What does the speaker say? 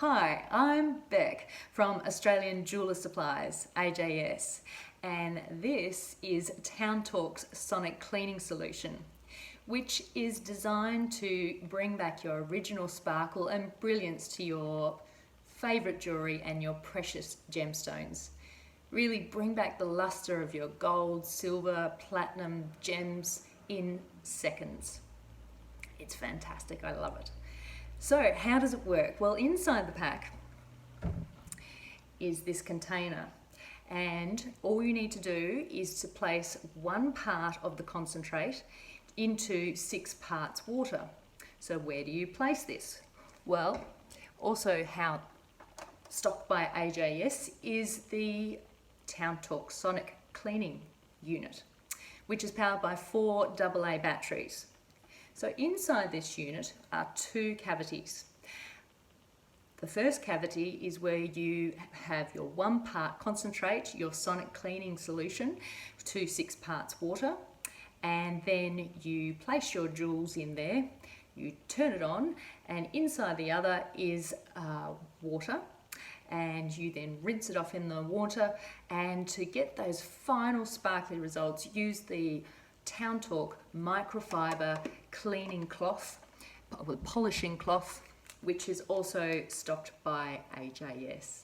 Hi, I'm Beck from Australian Jeweller Supplies, AJS, and this is Town Talk's Sonic Cleaning Solution, which is designed to bring back your original sparkle and brilliance to your favourite jewellery and your precious gemstones. Really bring back the luster of your gold, silver, platinum, gems in seconds. It's fantastic, I love it. So how does it work? Well, inside the pack is this container, and all you need to do is to place 1 part of the concentrate into 6 parts water. So where do you place this? Well, also how stocked by AJS is the Town Talk Sonic Cleaning Unit, which is powered by 4 AA batteries. So inside this unit are 2 cavities. The first cavity is where you have your 1 part concentrate, your sonic cleaning solution, to 6 parts water, and then you place your jewels in there, you turn it on, and inside the other is water, and you then rinse it off in the water, and to get those final sparkly results, use the Town Talk microfiber cleaning cloth, polishing cloth, which is also stocked by AJS.